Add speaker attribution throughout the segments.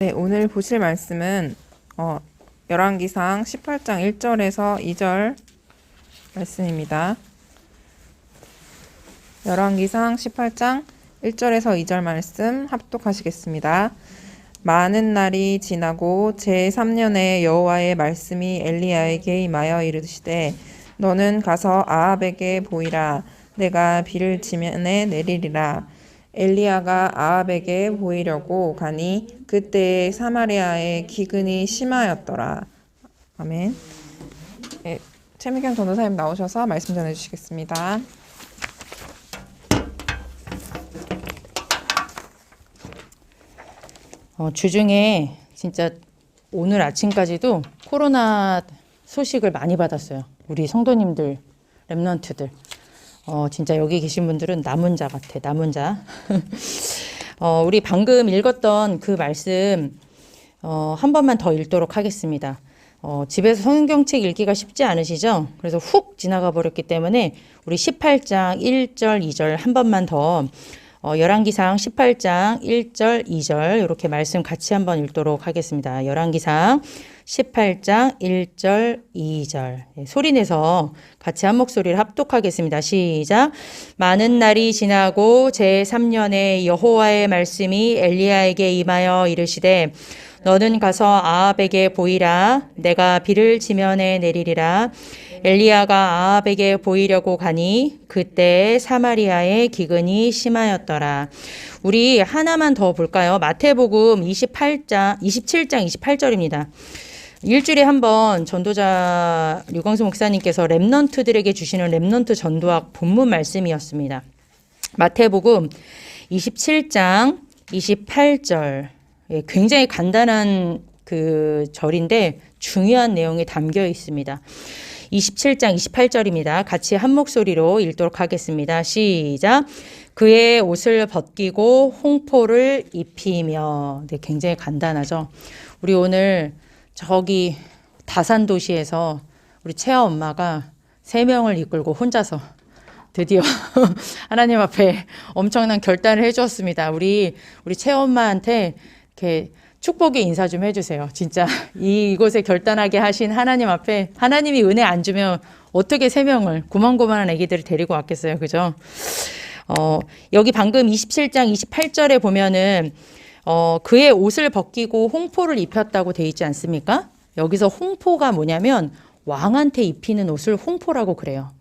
Speaker 1: 네, 오늘 보실 말씀은 열왕기상 18장 1절에서 2절 말씀입니다. 열왕기상 18장 1절에서 2절 말씀 합독하시겠습니다. 많은 날이 지나고 제3년에 여호와의 말씀이 엘리야에게 임하여 이르시되 너는 가서 아합에게 보이라. 내가 비를 지면에 내리리라. 엘리야가 아합에게 보이려고 가니 그때 사마리아의 기근이 심하였더라. 아멘. 네, 최미경 전도사님 나오셔서 말씀 전해주시겠습니다.
Speaker 2: 주중에 진짜 오늘 아침까지도 코로나 소식을 많이 받았어요. 우리 성도님들, 렘넌트들. 진짜 여기 계신 분들은 남은 자 같아, 남은 자. 우리 방금 읽었던 그 말씀 한 번만 더 읽도록 하겠습니다. 집에서 성경책 읽기가 쉽지 않으시죠? 그래서 훅 지나가 버렸기 때문에 우리 18장 1절, 2절 한 번만 더 열왕기상 18장 1절, 2절 이렇게 말씀 같이 한번 읽도록 하겠습니다. 열왕기상 18장 1절, 2절 소리내서 같이 한 목소리를 합독하겠습니다. 시작. 많은 날이 지나고 제3년에 여호와의 말씀이 엘리야에게 임하여 이르시되 너는 가서 아합에게 보이라. 내가 비를 지면에 내리리라. 엘리야가 아합에게 보이려고 가니 그때 사마리아의 기근이 심하였더라. 우리 하나만 더 볼까요? 마태복음 27장 28절입니다. 일주일에 한 번 전도자 류광수 목사님께서 렘넌트들에게 주시는 렘넌트 전도학 본문 말씀이었습니다. 마태복음 27장 28절. 굉장히 간단한 그 절인데 중요한 내용이 담겨 있습니다. 27장 28절입니다. 같이 한 목소리로 읽도록 하겠습니다. 시작. 그의 옷을 벗기고 홍포를 입히며. 네, 굉장히 간단하죠. 우리 오늘 저기 다산 도시에서 우리 채아 엄마가 3명을 이끌고 혼자서 드디어 하나님 앞에 엄청난 결단을 해주었습니다. 우리 채아 엄마한테 이렇게 축복의 인사 좀 해주세요. 진짜 이곳에 결단하게 하신 하나님 앞에 하나님이 은혜 안 주면 어떻게 3명을 고만고만한 아기들을 데리고 왔겠어요. 그죠? 여기 방금 27장 28절에 보면은 그의 옷을 벗기고 홍포를 입혔다고 돼 있지 않습니까? 여기서 홍포가 뭐냐면 왕한테 입히는 옷을 홍포라고 그래요.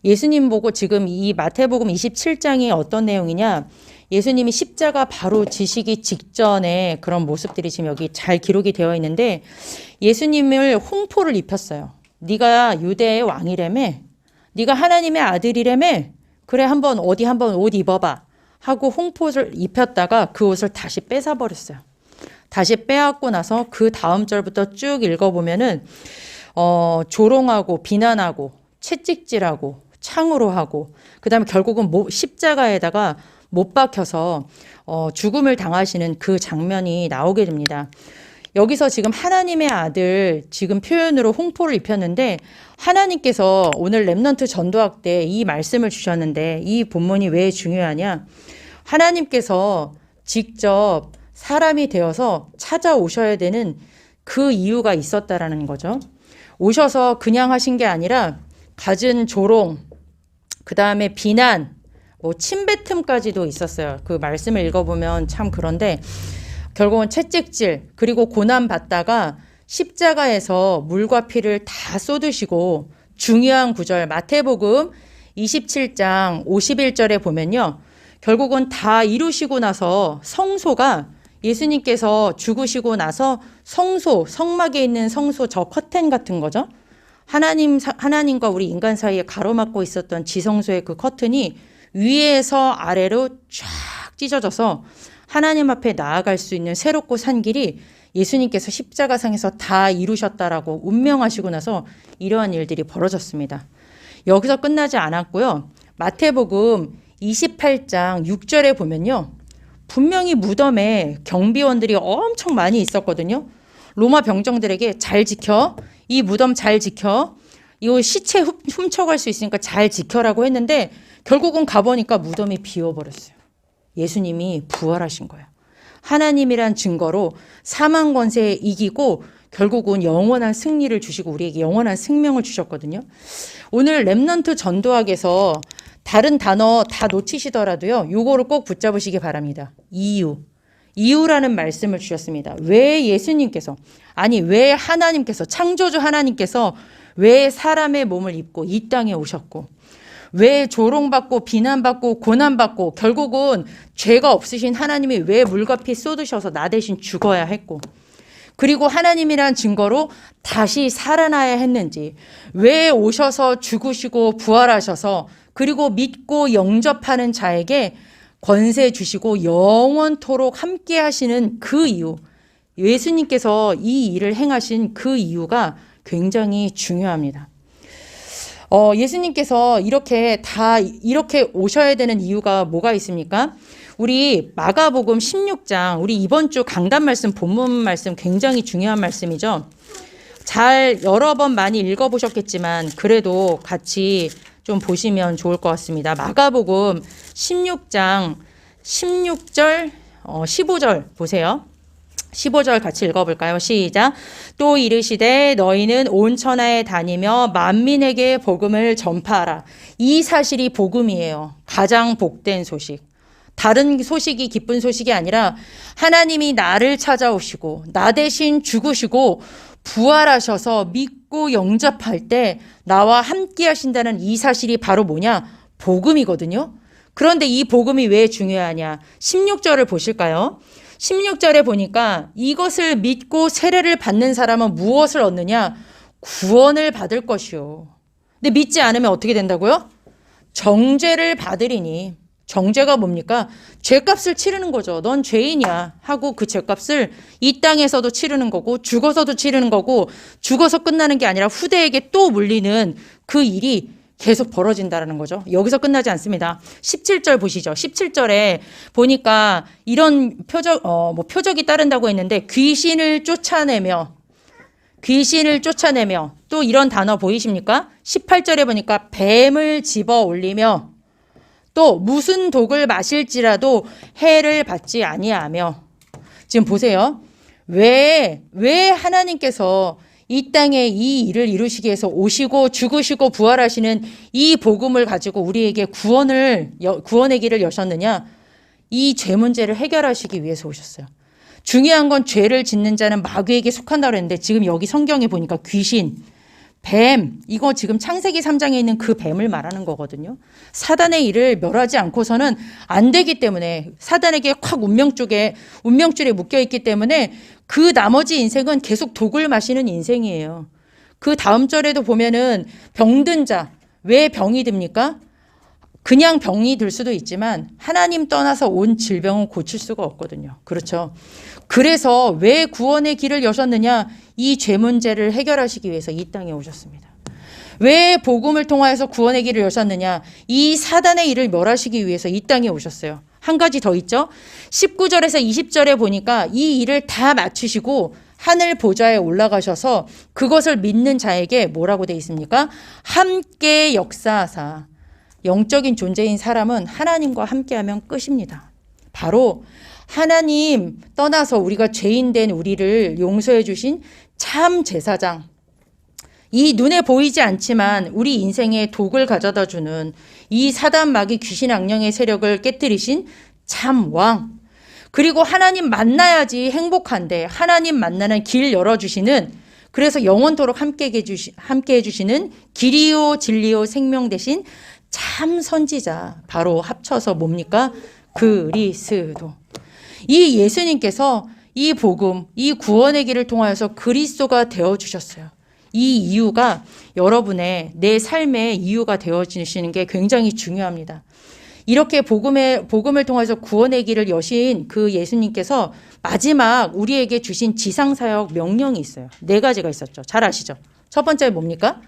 Speaker 2: 예수님 보고 지금 이 마태복음 27장이 어떤 내용이냐? 예수님이 십자가 바로 지시기 직전에 그런 모습들이 지금 여기 잘 기록이 되어 있는데 예수님을 홍포를 입혔어요. 네가 유대의 왕이라며? 네가 하나님의 아들이라며? 그래 한번 어디 한번 옷 입어봐 하고 홍포를 입혔다가 그 옷을 다시 뺏어버렸어요. 다시 빼앗고 나서 그 다음 절부터 쭉 읽어보면은 조롱하고 비난하고 채찍질하고 창으로 하고 그 다음에 결국은 십자가에다가 못 박혀서 죽음을 당하시는 그 장면이 나오게 됩니다. 여기서 지금 하나님의 아들 지금 표현으로 홍포를 입혔는데 하나님께서 오늘 렘넌트 전도학 때 이 말씀을 주셨는데 이 본문이 왜 중요하냐? 하나님께서 직접 사람이 되어서 찾아오셔야 되는 그 이유가 있었다라는 거죠. 오셔서 그냥 하신 게 아니라 갖은 조롱, 그 다음에 비난, 침뱉음까지도 있었어요. 그 말씀을 읽어보면 참 그런데 결국은 채찍질 그리고 고난 받다가 십자가에서 물과 피를 다 쏟으시고 중요한 구절 마태복음 27장 51절에 보면요. 결국은 다 이루시고 나서 성소가 예수님께서 죽으시고 나서 성소, 성막에 있는 성소 저 커튼 같은 거죠. 하나님과 우리 인간 사이에 가로막고 있었던 지성소의 그 커튼이 위에서 아래로 쫙 찢어져서 하나님 앞에 나아갈 수 있는 새롭고 산 길이 예수님께서 십자가상에서 다 이루셨다라고 운명하시고 나서 이러한 일들이 벌어졌습니다. 여기서 끝나지 않았고요. 마태복음 28장 6절에 보면요. 분명히 무덤에 경비원들이 엄청 많이 있었거든요. 로마 병정들에게 잘 지켜. 이 무덤 잘 지켜. 이거 시체 훔쳐갈 수 있으니까 잘 지켜라고 했는데 결국은 가보니까 무덤이 비워버렸어요. 예수님이 부활하신 거예요. 하나님이란 증거로 사망 권세에 이기고 결국은 영원한 승리를 주시고 우리에게 영원한 생명을 주셨거든요. 오늘 렘넌트 전도학에서 다른 단어 다 놓치시더라도요. 요거를 꼭 붙잡으시기 바랍니다. 이유라는 말씀을 주셨습니다. 왜 예수님께서 왜 하나님께서 창조주 하나님께서 왜 사람의 몸을 입고 이 땅에 오셨고 왜 조롱받고 비난받고 고난받고 결국은 죄가 없으신 하나님이 왜 물과 피 쏟으셔서 나 대신 죽어야 했고 그리고 하나님이란 증거로 다시 살아나야 했는지 왜 오셔서 죽으시고 부활하셔서 그리고 믿고 영접하는 자에게 권세 주시고 영원토록 함께 하시는 그 이유 예수님께서 이 일을 행하신 그 이유가 굉장히 중요합니다. 예수님께서 이렇게 오셔야 되는 이유가 뭐가 있습니까? 우리 마가복음 16장, 우리 이번 주 강단 말씀, 본문 말씀 굉장히 중요한 말씀이죠. 여러 번 많이 읽어보셨겠지만 그래도 같이 좀 보시면 좋을 것 같습니다. 마가복음 16장 16절, 15절 보세요. 15절 같이 읽어볼까요? 시작. 또 이르시되 너희는 온 천하에 다니며 만민에게 복음을 전파하라. 이 사실이 복음이에요. 가장 복된 소식. 다른 소식이 기쁜 소식이 아니라 하나님이 나를 찾아오시고 나 대신 죽으시고 부활하셔서 믿고 영접할 때 나와 함께 하신다는 이 사실이 바로 뭐냐? 복음이거든요. 그런데 이 복음이 왜 중요하냐? 16절을 보실까요? 16절에 보니까 이것을 믿고 세례를 받는 사람은 무엇을 얻느냐? 구원을 받을 것이요. 근데 믿지 않으면 어떻게 된다고요? 정죄를 받으리니. 정죄가 뭡니까? 죄값을 치르는 거죠. 넌 죄인이야 하고 그 죄값을 이 땅에서도 치르는 거고 죽어서도 치르는 거고 죽어서 끝나는 게 아니라 후대에게 또 물리는 그 일이 계속 벌어진다는 거죠. 여기서 끝나지 않습니다. 17절 보시죠. 17절에 보니까 이런 표적이 따른다고 했는데 귀신을 쫓아내며 또 이런 단어 보이십니까? 18절에 보니까 뱀을 집어 올리며 또 무슨 독을 마실지라도 해를 받지 아니하며 지금 보세요. 왜 하나님께서 이 땅에 이 일을 이루시기 위해서 오시고 죽으시고 부활하시는 이 복음을 가지고 우리에게 구원의 길을 여셨느냐? 이 죄 문제를 해결하시기 위해서 오셨어요. 중요한 건 죄를 짓는 자는 마귀에게 속한다고 했는데 지금 여기 성경에 보니까 귀신, 뱀, 이거 지금 창세기 3장에 있는 그 뱀을 말하는 거거든요. 사단의 일을 멸하지 않고서는 안 되기 때문에 사단에게 확 운명줄에 묶여있기 때문에 그 나머지 인생은 계속 독을 마시는 인생이에요. 그 다음 절에도 보면은 병든 자, 왜 병이 듭니까? 그냥 병이 들 수도 있지만 하나님 떠나서 온 질병은 고칠 수가 없거든요. 그렇죠. 그래서 왜 구원의 길을 여셨느냐? 이 죄 문제를 해결하시기 위해서 이 땅에 오셨습니다. 왜 복음을 통하여서 구원의 길을 여셨느냐? 이 사단의 일을 멸하시기 위해서 이 땅에 오셨어요. 한 가지 더 있죠. 19절에서 20절에 보니까 이 일을 다 마치시고 하늘 보좌에 올라가셔서 그것을 믿는 자에게 뭐라고 돼 있습니까? 함께 역사하사. 영적인 존재인 사람은 하나님과 함께하면 끝입니다. 바로 하나님 떠나서 우리가 죄인된 우리를 용서해 주신 참 제사장, 이 눈에 보이지 않지만 우리 인생에 독을 가져다 주는 이 사단 마귀 귀신 악령의 세력을 깨뜨리신 참 왕, 그리고 하나님 만나야지 행복한데 하나님 만나는 길 열어주시는, 그래서 영원토록 함께 해주시는 길이요 진리요 생명 대신 참 선지자, 바로 합쳐서 뭡니까? 그리스도. 이 예수님께서 이 복음, 이 구원의 길을 통하여서 그리스도가 되어주셨어요. 이 이유가 여러분의 내 삶의 이유가 되어주시는 게 굉장히 중요합니다. 이렇게 복음을 통해서 구원의 길을 여신 그 예수님께서 마지막 우리에게 주신 지상사역 명령이 있어요. 4가지가 있었죠. 잘 아시죠? 첫 번째 뭡니까?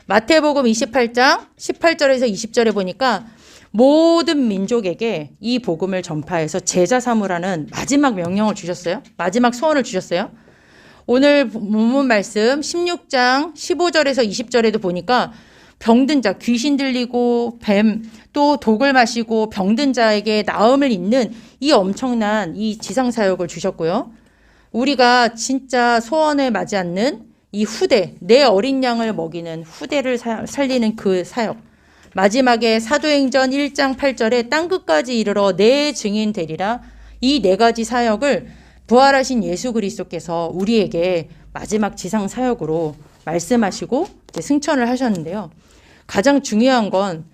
Speaker 2: 마태복음 28장 18절에서 20절에 보니까 모든 민족에게 이 복음을 전파해서 제자 삼으라는 마지막 명령을 주셨어요. 마지막 소원을 주셨어요. 오늘 본문 말씀 16장 15절에서 20절에도 보니까 병든 자, 귀신 들리고 뱀, 또 독을 마시고 병든 자에게 나음을 잇는 이 엄청난 이 지상 사역을 주셨고요. 우리가 진짜 소원을 맞지 않는 이 후대, 내 어린 양을 먹이는 후대를 살리는 그 사역. 마지막에 사도행전 1장 8절에 땅끝까지 이르러 내 증인 되리라. 이 네 가지 사역을 부활하신 예수 그리스도께서 우리에게 마지막 지상 사역으로 말씀하시고 이제 승천을 하셨는데요. 가장 중요한 건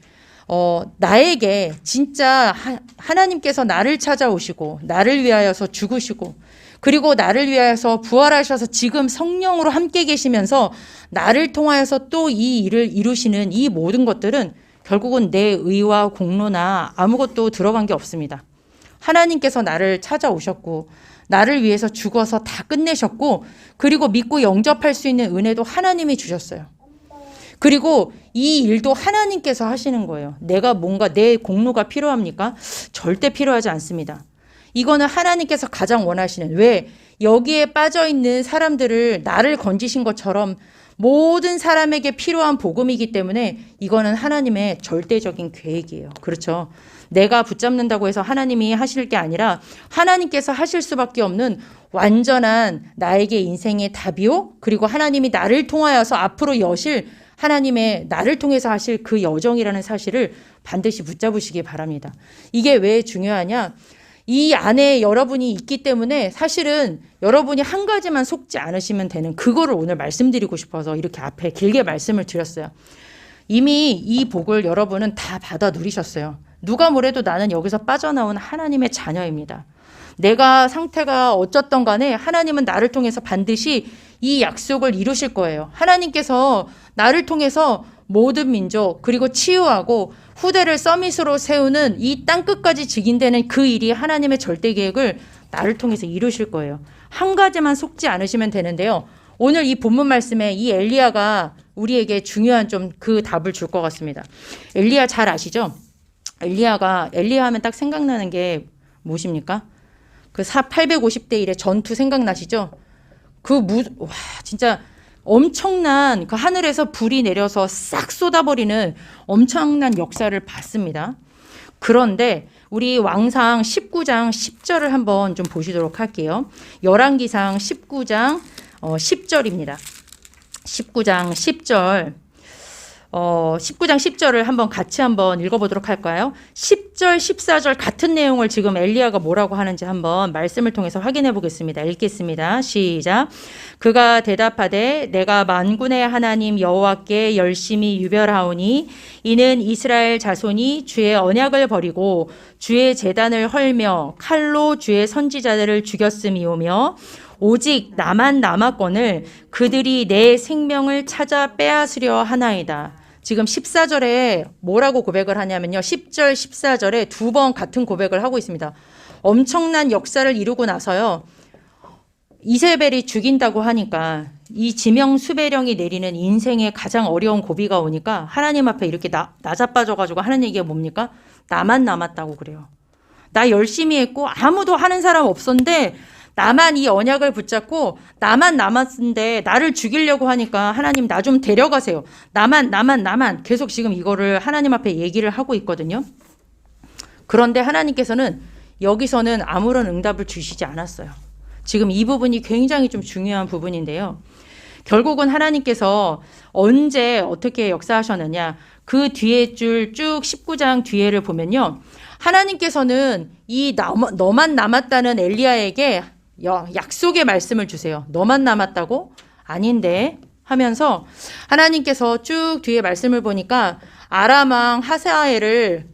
Speaker 2: 나에게 진짜 하나님께서 나를 찾아오시고 나를 위하여서 죽으시고 그리고 나를 위하여서 부활하셔서 지금 성령으로 함께 계시면서 나를 통하여서 또 이 일을 이루시는 이 모든 것들은 결국은 내 의와 공로나 아무것도 들어간 게 없습니다. 하나님께서 나를 찾아오셨고 나를 위해서 죽어서 다 끝내셨고 그리고 믿고 영접할 수 있는 은혜도 하나님이 주셨어요. 그리고 이 일도 하나님께서 하시는 거예요. 내가 뭔가 내 공로가 필요합니까? 절대 필요하지 않습니다. 이거는 하나님께서 가장 원하시는, 왜 여기에 빠져 있는 사람들을 나를 건지신 것처럼 모든 사람에게 필요한 복음이기 때문에 이거는 하나님의 절대적인 계획이에요. 그렇죠? 내가 붙잡는다고 해서 하나님이 하실 게 아니라 하나님께서 하실 수밖에 없는 완전한 나에게 인생의 답이요. 그리고 하나님이 나를 통하여서 앞으로 여실 하나님의 나를 통해서 하실 그 여정이라는 사실을 반드시 붙잡으시기 바랍니다. 이게 왜 중요하냐? 이 안에 여러분이 있기 때문에 사실은 여러분이 한 가지만 속지 않으시면 되는 그거를 오늘 말씀드리고 싶어서 이렇게 앞에 길게 말씀을 드렸어요. 이미 이 복을 여러분은 다 받아 누리셨어요. 누가 뭐래도 나는 여기서 빠져나온 하나님의 자녀입니다. 내가 상태가 어쩌던 간에 하나님은 나를 통해서 반드시 이 약속을 이루실 거예요. 하나님께서 나를 통해서 모든 민족 그리고 치유하고 후대를 서밋으로 세우는 이 땅끝까지 직인되는 그 일이 하나님의 절대 계획을 나를 통해서 이루실 거예요. 한 가지만 속지 않으시면 되는데요. 오늘 이 본문 말씀에 이 엘리야가 우리에게 중요한 좀 그 답을 줄 것 같습니다. 엘리야 잘 아시죠? 엘리야 하면 딱 생각나는 게 무엇입니까? 그 850대 1의 전투 생각나시죠? 와, 진짜 엄청난 그 하늘에서 불이 내려서 싹 쏟아버리는 엄청난 역사를 봤습니다. 그런데 우리 왕상 19장 10절을 한번 좀 보시도록 할게요. 열왕기상 19장 10절입니다. 19장 10절. 19장 10절을 한번 같이 한번 읽어보도록 할까요? 10절, 14절 같은 내용을 지금 엘리야가 뭐라고 하는지 한번 말씀을 통해서 확인해 보겠습니다. 읽겠습니다. 시작. 그가 대답하되 내가 만군의 하나님 여호와께 열심히 유별하오니 이는 이스라엘 자손이 주의 언약을 버리고 주의 제단을 헐며 칼로 주의 선지자들을 죽였음이오며 오직 나만 남았거늘 그들이 내 생명을 찾아 빼앗으려 하나이다. 지금 14절에 뭐라고 고백을 하냐면요. 10절, 14절에 두 번 같은 고백을 하고 있습니다. 엄청난 역사를 이루고 나서요. 이세벨이 죽인다고 하니까 이 지명수배령이 내리는 인생의 가장 어려운 고비가 오니까 하나님 앞에 이렇게 나자빠져가지고 하는 얘기가 뭡니까? 나만 남았다고 그래요. 나 열심히 했고 아무도 하는 사람 없었는데 나만 이 언약을 붙잡고 나만 남았는데 나를 죽이려고 하니까 하나님 나 좀 데려가세요. 나만 계속 지금 이거를 하나님 앞에 얘기를 하고 있거든요. 그런데 하나님께서는 여기서는 아무런 응답을 주시지 않았어요. 지금 이 부분이 굉장히 좀 중요한 부분인데요. 결국은 하나님께서 언제 어떻게 역사하셨느냐. 그 뒤에 줄 쭉 19장 뒤에를 보면요. 하나님께서는 이 너만 남았다는 엘리야에게 약속의 말씀을 주세요. 너만 남았다고? 아닌데 하면서 하나님께서 쭉 뒤에 말씀을 보니까 아람 왕 하사엘을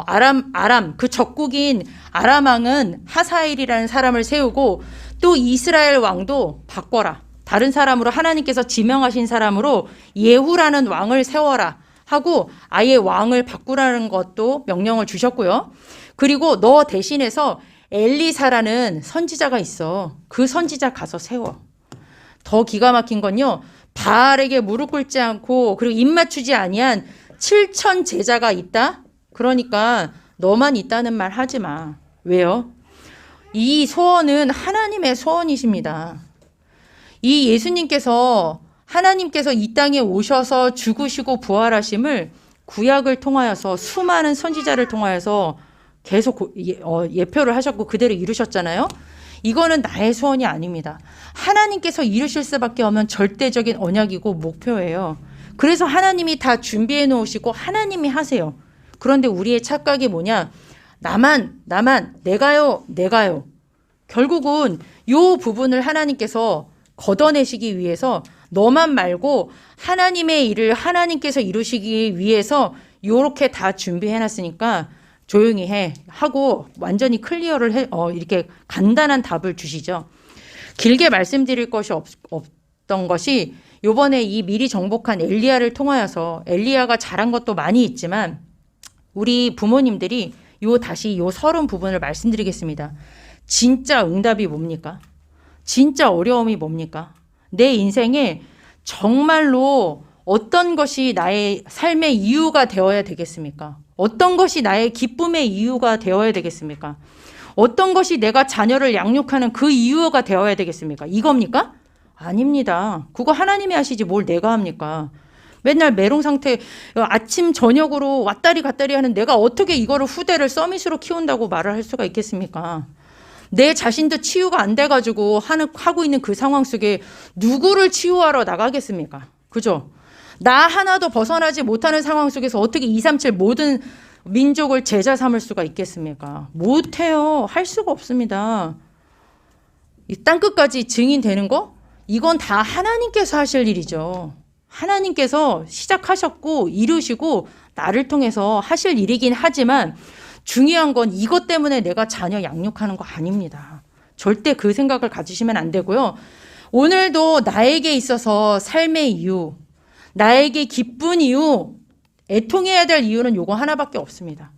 Speaker 2: 아람 그 적국인 아람 왕은 하사엘이라는 사람을 세우고 또 이스라엘 왕도 바꿔라. 다른 사람으로 하나님께서 지명하신 사람으로 예후라는 왕을 세워라 하고 아예 왕을 바꾸라는 것도 명령을 주셨고요. 그리고 너 대신해서 엘리사라는 선지자가 있어. 그 선지자 가서 세워. 더 기가 막힌 건요. 바알에게 무릎 꿇지 않고 그리고 입 맞추지 아니한 7천 제자가 있다. 그러니까 너만 있다는 말 하지 마. 왜요? 이 소원은 하나님의 소원이십니다. 이 예수님께서 하나님께서 이 땅에 오셔서 죽으시고 부활하심을 구약을 통하여서 수많은 선지자를 통하여서 계속 예표를 하셨고 그대로 이루셨잖아요. 이거는 나의 소원이 아닙니다. 하나님께서 이루실 수밖에 없는 절대적인 언약이고 목표예요. 그래서 하나님이 다 준비해 놓으시고 하나님이 하세요. 그런데 우리의 착각이 뭐냐? 나만, 내가요. 결국은 요 부분을 하나님께서 걷어내시기 위해서 너만 말고 하나님의 일을 하나님께서 이루시기 위해서 요렇게 다 준비해 놨으니까 조용히 해 하고 완전히 클리어를 해 이렇게 간단한 답을 주시죠. 길게 말씀드릴 것이 없던 것이 요번에 이 미리 정복한 엘리야를 통하여서 엘리야가 잘한 것도 많이 있지만 우리 부모님들이 다시 요 서른 부분을 말씀드리겠습니다. 진짜 응답이 뭡니까? 진짜 어려움이 뭡니까? 내 인생에 정말로 어떤 것이 나의 삶의 이유가 되어야 되겠습니까? 어떤 것이 나의 기쁨의 이유가 되어야 되겠습니까? 어떤 것이 내가 자녀를 양육하는 그 이유가 되어야 되겠습니까? 이겁니까? 아닙니다. 그거 하나님이 하시지 뭘 내가 합니까? 맨날 메롱 상태 아침 저녁으로 왔다리 갔다리 하는 내가 어떻게 이거를 후대를 서밋으로 키운다고 말을 할 수가 있겠습니까? 내 자신도 치유가 안 돼가지고 하고 있는 그 상황 속에 누구를 치유하러 나가겠습니까? 그죠? 나 하나도 벗어나지 못하는 상황 속에서 어떻게 237 모든 민족을 제자 삼을 수가 있겠습니까? 못해요. 할 수가 없습니다. 이 땅끝까지 증인되는 거? 이건 다 하나님께서 하실 일이죠. 하나님께서 시작하셨고 이루시고 나를 통해서 하실 일이긴 하지만 중요한 건 이것 때문에 내가 자녀 양육하는 거 아닙니다. 절대 그 생각을 가지시면 안 되고요. 오늘도 나에게 있어서 삶의 이유, 나에게 기쁜 이유, 애통해야 될 이유는 요거 하나밖에 없습니다.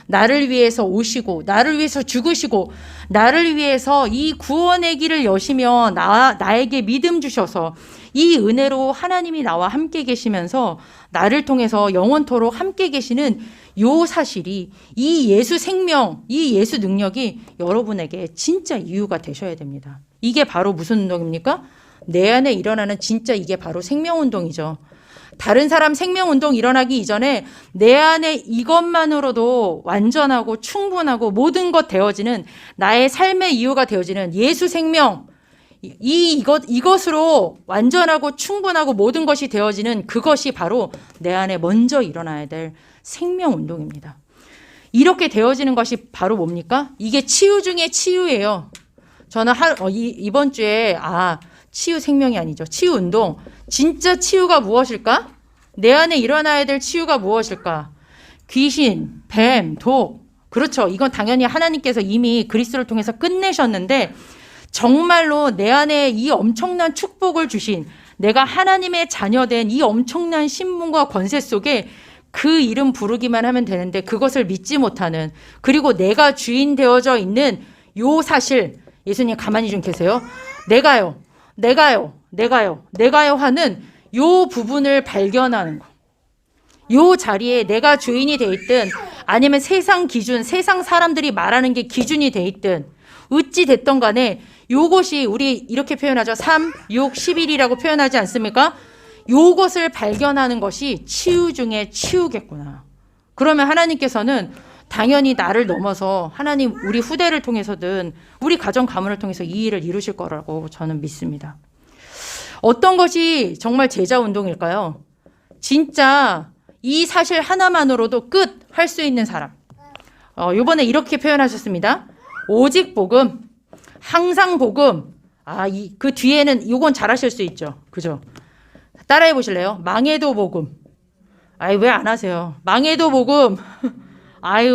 Speaker 2: 나를 위해서 오시고 나를 위해서 죽으시고 나를 위해서 이 구원의 길을 여시며 나에게 믿음 주셔서 이 은혜로 하나님이 나와 함께 계시면서 나를 통해서 영원토록 함께 계시는 요 사실이 이 예수 생명, 이 예수 능력이 여러분에게 진짜 이유가 되셔야 됩니다. 이게 바로 무슨 운동입니까? 내 안에 일어나는 진짜 이게 바로 생명운동이죠. 다른 사람 생명운동 일어나기 이전에 내 안에 이것만으로도 완전하고 충분하고 모든 것 되어지는 나의 삶의 이유가 되어지는 예수 생명, 이것으로 완전하고 충분하고 모든 것이 되어지는 그것이 바로 내 안에 먼저 일어나야 될 생명운동입니다. 이렇게 되어지는 것이 바로 뭡니까? 이게 치유 중에 치유예요. 저는 이번 주에 치유 생명이 아니죠. 치유 운동. 진짜 치유가 무엇일까? 내 안에 일어나야 될 치유가 무엇일까? 귀신, 뱀, 독. 그렇죠. 이건 당연히 하나님께서 이미 그리스도를 통해서 끝내셨는데 정말로 내 안에 이 엄청난 축복을 주신 내가 하나님의 자녀된 이 엄청난 신분과 권세 속에 그 이름 부르기만 하면 되는데 그것을 믿지 못하는 그리고 내가 주인 되어져 있는 요 사실 예수님 가만히 좀 계세요. 내가요 하는 요 부분을 발견하는 거. 요 자리에 내가 주인이 돼 있든 아니면 세상 기준, 세상 사람들이 말하는 게 기준이 돼 있든 어찌 됐던 간에 요것이 우리 이렇게 표현하죠. 3, 6, 11이라고 표현하지 않습니까? 요것을 발견하는 것이 치유 중에 치유겠구나. 그러면 하나님께서는 당연히 나를 넘어서 하나님 우리 후대를 통해서든 우리 가정 가문을 통해서 이 일을 이루실 거라고 저는 믿습니다. 어떤 것이 정말 제자 운동일까요? 진짜 이 사실 하나만으로도 끝 할 수 있는 사람. 이번에 이렇게 표현하셨습니다. 오직 복음, 항상 복음. 그 뒤에는 이건 잘하실 수 있죠. 그죠? 따라해 보실래요? 망해도 복음. 왜 안 하세요? 망해도 복음.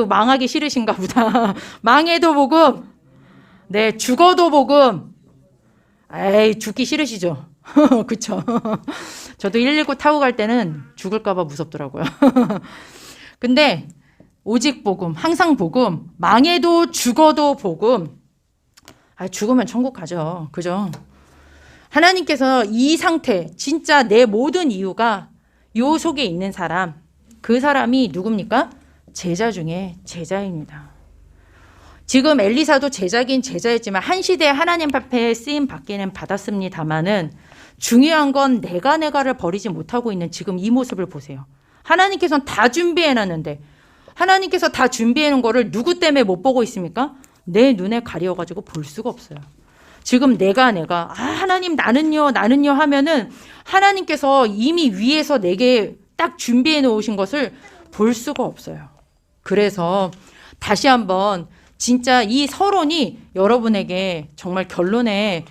Speaker 2: 망하기 싫으신가 보다. 망해도 복음. 네, 죽어도 복음. 죽기 싫으시죠? 그쵸? 저도 119 타고 갈 때는 죽을까봐 무섭더라고요. 근데 오직 복음, 항상 복음, 망해도 죽어도 복음. 죽으면 천국 가죠. 그죠? 하나님께서 이 상태, 진짜 내 모든 이유가 요 속에 있는 사람, 그 사람이 누굽니까? 제자 중에 제자입니다. 지금 엘리사도 제자긴 제자였지만 한 시대에 하나님 앞에 쓰임 받기는 받았습니다마는 중요한 건 내가를 버리지 못하고 있는 지금 이 모습을 보세요. 하나님께서는 다 준비해놨는데 하나님께서 다 준비해놓은 거를 누구 때문에 못 보고 있습니까? 내 눈에 가려가지고 볼 수가 없어요. 지금 내가 하나님 나는요 하면은 하나님께서 이미 위에서 내게 딱 준비해 놓으신 것을 볼 수가 없어요. 그래서 다시 한번 진짜 이 서론이 여러분에게 정말 결론의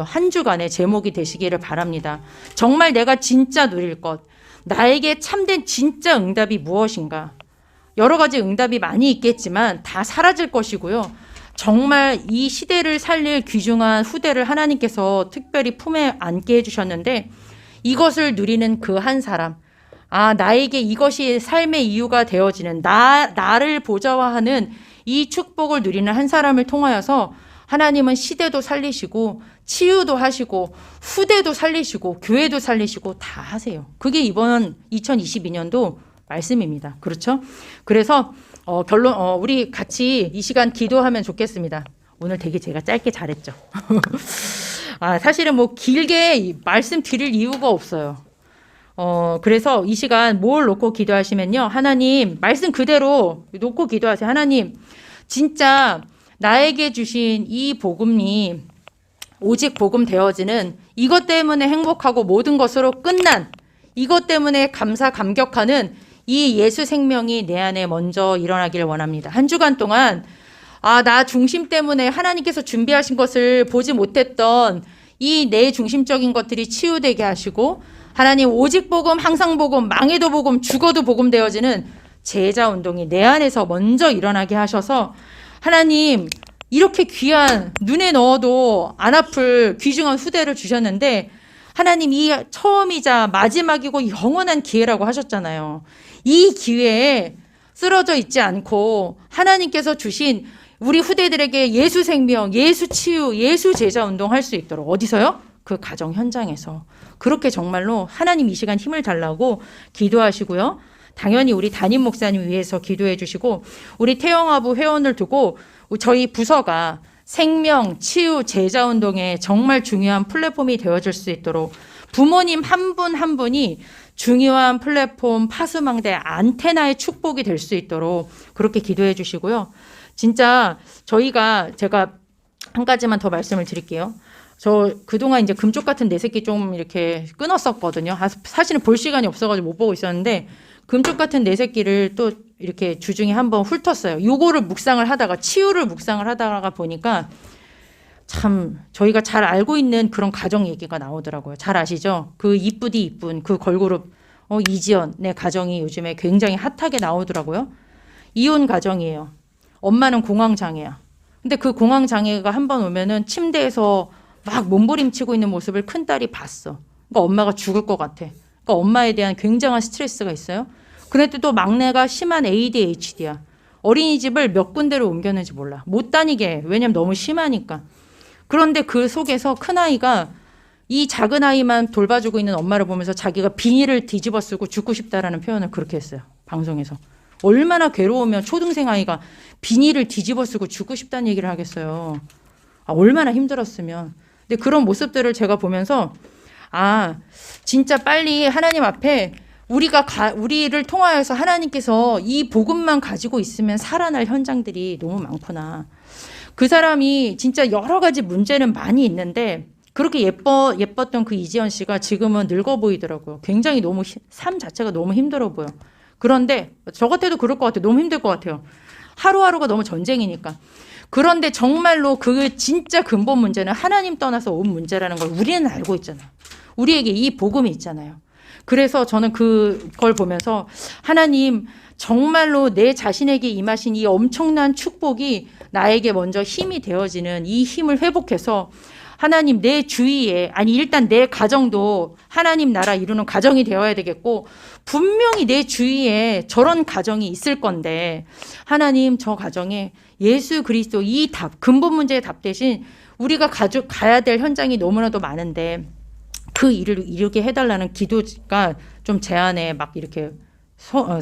Speaker 2: 한 주간의 제목이 되시기를 바랍니다. 정말 내가 진짜 누릴 것, 나에게 참된 진짜 응답이 무엇인가? 여러 가지 응답이 많이 있겠지만 다 사라질 것이고요. 정말 이 시대를 살릴 귀중한 후대를 하나님께서 특별히 품에 안게 해주셨는데 이것을 누리는 그 한 사람, 나에게 이것이 삶의 이유가 되어지는 나를 보좌화하는 이 축복을 누리는 한 사람을 통하여서 하나님은 시대도 살리시고 치유도 하시고 후대도 살리시고 교회도 살리시고 다 하세요. 그게 이번 2022년도 말씀입니다. 그렇죠? 그래서 결론 우리 같이 이 시간 기도하면 좋겠습니다. 오늘 되게 제가 짧게 잘했죠. 사실은 뭐 길게 말씀 드릴 이유가 없어요. 그래서 이 시간 뭘 놓고 기도하시면요. 하나님, 말씀 그대로 놓고 기도하세요. 하나님, 진짜 나에게 주신 이 복음이 오직 복음 되어지는 이것 때문에 행복하고 모든 것으로 끝난 이것 때문에 감격하는 이 예수 생명이 내 안에 먼저 일어나길 원합니다. 한 주간 동안 나 중심 때문에 하나님께서 준비하신 것을 보지 못했던 이 내 중심적인 것들이 치유되게 하시고 하나님 오직 복음, 항상 복음, 망해도 복음, 죽어도 복음 되어지는 제자 운동이 내 안에서 먼저 일어나게 하셔서 하나님 이렇게 귀한 눈에 넣어도 안 아플 귀중한 후대를 주셨는데 하나님 이 처음이자 마지막이고 영원한 기회라고 하셨잖아요. 이 기회에 쓰러져 있지 않고 하나님께서 주신 우리 후대들에게 예수 생명, 예수 치유, 예수 제자 운동할 수 있도록 어디서요? 그 가정 현장에서 그렇게 정말로 하나님 이 시간 힘을 달라고 기도하시고요. 당연히 우리 담임 목사님 위해서 기도해 주시고 우리 태영아부 회원을 두고 저희 부서가 생명, 치유, 제자 운동에 정말 중요한 플랫폼이 되어줄 수 있도록 부모님 한 분 한 분이 중요한 플랫폼 파수망대 안테나의 축복이 될 수 있도록 그렇게 기도해 주시고요. 진짜 제가 한 가지만 더 말씀을 드릴게요. 저 그동안 이제 금쪽 같은 내 새끼 좀 이렇게 끊었었거든요. 사실은 볼 시간이 없어가지고 못 보고 있었는데 금쪽 같은 내 새끼를 또 이렇게 주중에 한번 훑었어요. 요거를 묵상을 하다가 치유를 묵상을 하다가 보니까 참 저희가 잘 알고 있는 그런 가정 얘기가 나오더라고요. 잘 아시죠? 그 이쁘디 이쁜 그 걸그룹 이지연의 가정이 요즘에 굉장히 핫하게 나오더라고요. 이혼 가정이에요. 엄마는 공황장애야. 근데 그 공황장애가 한번 오면은 침대에서 막 몸부림치고 있는 모습을 큰딸이 봤어. 그러니까 엄마가 죽을 것 같아. 그러니까 엄마에 대한 굉장한 스트레스가 있어요. 그런데 또 막내가 심한 ADHD야. 어린이집을 몇 군데로 옮겼는지 몰라. 못 다니게 해. 왜냐면 너무 심하니까. 그런데 그 속에서 큰아이가 이 작은 아이만 돌봐주고 있는 엄마를 보면서 자기가 비닐을 뒤집어 쓰고 죽고 싶다라는 표현을 그렇게 했어요. 방송에서. 얼마나 괴로우면 초등생 아이가 비닐을 뒤집어 쓰고 죽고 싶다는 얘기를 하겠어요. 얼마나 힘들었으면. 근데 그런 모습들을 제가 보면서 진짜 빨리 하나님 앞에 우리를 통하여서 하나님께서 이 복음만 가지고 있으면 살아날 현장들이 너무 많구나. 그 사람이 진짜 여러 가지 문제는 많이 있는데 그렇게 예뻤던 그 이지연 씨가 지금은 늙어 보이더라고요. 굉장히 너무 삶 자체가 너무 힘들어 보여. 그런데 저 같아도 그럴 것 같아요. 너무 힘들 것 같아요. 하루하루가 너무 전쟁이니까. 그런데 정말로 그 진짜 근본 문제는 하나님 떠나서 온 문제라는 걸 우리는 알고 있잖아요. 우리에게 이 복음이 있잖아요. 그래서 저는 그걸 보면서 하나님 정말로 내 자신에게 임하신 이 엄청난 축복이 나에게 먼저 힘이 되어지는 이 힘을 회복해서 하나님 내 주위에 일단 내 가정도 하나님 나라 이루는 가정이 되어야 되겠고 분명히 내 주위에 저런 가정이 있을 건데 하나님 저 가정에 예수 그리스도 이 답 근본 문제의 답 대신 우리가 가야 될 현장이 너무나도 많은데 그 일을 이루게 해달라는 기도가 좀 제 안에 막 이렇게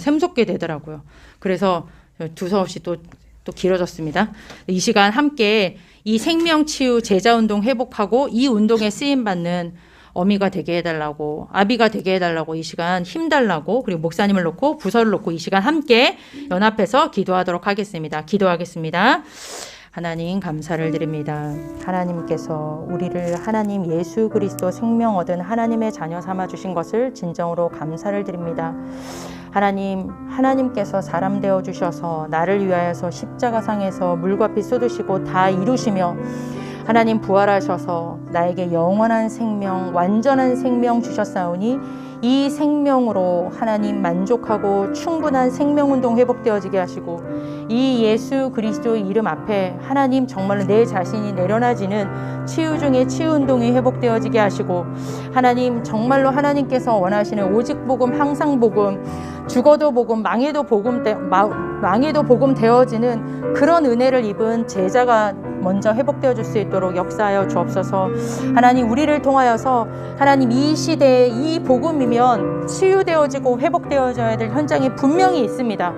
Speaker 2: 샘솟게 되더라고요. 그래서 두서없이 또 또 길어졌습니다. 이 시간 함께 이 생명치유 제자운동 회복하고 이 운동에 쓰임받는 어미가 되게 해달라고, 아비가 되게 해달라고, 이 시간 힘달라고, 그리고 목사님을 놓고 부서를 놓고 이 시간 함께 연합해서 기도하도록 하겠습니다. 기도하겠습니다. 하나님 감사를 드립니다. 하나님께서 우리를 하나님 예수 그리스도 생명 얻은 하나님의 자녀 삼아 주신 것을 진정으로 감사를 드립니다. 하나님께서 사람 되어 주셔서 나를 위하여서 십자가상에서 물과 피 쏟으시고 다 이루시며 하나님 부활하셔서 나에게 영원한 생명, 완전한 생명 주셨사오니 이 생명으로 하나님 만족하고 충분한 생명운동 회복되어지게 하시고 이 예수 그리스도의 이름 앞에 하나님 정말로 내 자신이 내려놔지는 치유 중에 치유운동이 회복되어지게 하시고 하나님 정말로 하나님께서 원하시는 오직 복음, 항상 복음, 죽어도 복음, 망해도 복음 되어지는 그런 은혜를 입은 제자가 먼저 회복되어 줄 수 있도록 역사하여 주옵소서. 하나님 우리를 통하여서 하나님 이 시대에 이 복음이면 치유되어지고 회복되어져야 될 현장이 분명히 있습니다.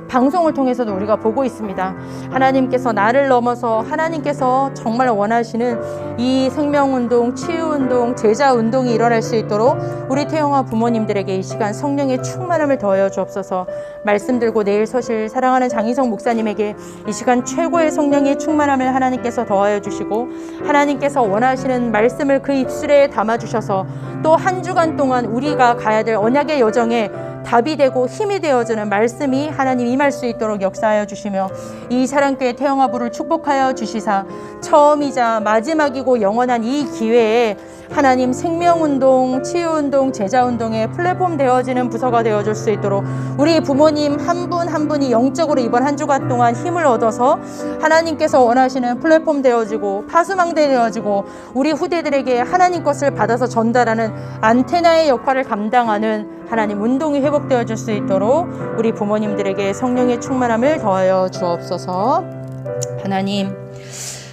Speaker 2: 방송을 통해서도 우리가 보고 있습니다. 하나님께서 나를 넘어서 하나님께서 정말 원하시는 이 생명운동, 치유운동, 제자운동이 일어날 수 있도록 우리 태영아 부모님들에게 이 시간 성령의 충만함을 더하여 주옵소서. 말씀 들고 내일 서실 사랑하는 장희성 목사님에게 이 시간 최고의 성령의 충만함을 하나님께서 더하여 주시고 하나님께서 원하시는 말씀을 그 입술에 담아주셔서 또 한 주간 동안 우리가 가야 될 언약의 여정에 답이 되고 힘이 되어주는 말씀이 하나님 임할 수 있도록 역사하여 주시며 이 사랑교회 태영아부를 축복하여 주시사 처음이자 마지막이고 영원한 이 기회에 하나님 생명운동, 치유운동, 제자운동의 플랫폼 되어지는 부서가 되어줄 수 있도록 우리 부모님 한 분 한 분이 영적으로 이번 한 주간 동안 힘을 얻어서 하나님께서 원하시는 플랫폼 되어지고 파수망대 되어지고 우리 후대들에게 하나님 것을 받아서 전달하는 안테나의 역할을 감당하는 하나님 운동이 회복되어질 수 있도록 우리 부모님들에게 성령의 충만함을 더하여 주옵소서. 하나님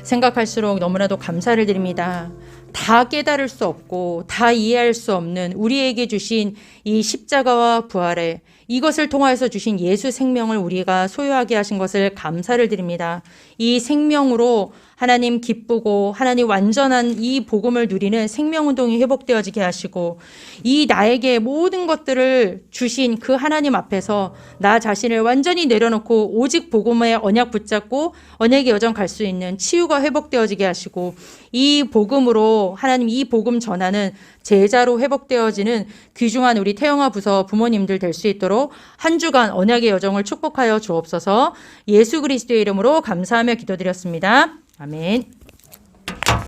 Speaker 2: 생각할수록 너무나도 감사를 드립니다. 다 깨달을 수 없고 다 이해할 수 없는 우리에게 주신 이 십자가와 부활에 이것을 통하여서 주신 예수 생명을 우리가 소유하게 하신 것을 감사를 드립니다. 이 생명으로 하나님 기쁘고 하나님 완전한 이 복음을 누리는 생명운동이 회복되어지게 하시고 이 나에게 모든 것들을 주신 그 하나님 앞에서 나 자신을 완전히 내려놓고 오직 복음의 언약 붙잡고 언약의 여정 갈 수 있는 치유가 회복되어지게 하시고 이 복음으로 하나님 이 복음 전하는 제자로 회복되어지는 귀중한 우리 태영아 부서 부모님들 될 수 있도록 한 주간 언약의 여정을 축복하여 주옵소서. 예수 그리스도의 이름으로 감사하며 기도드렸습니다. 아멘.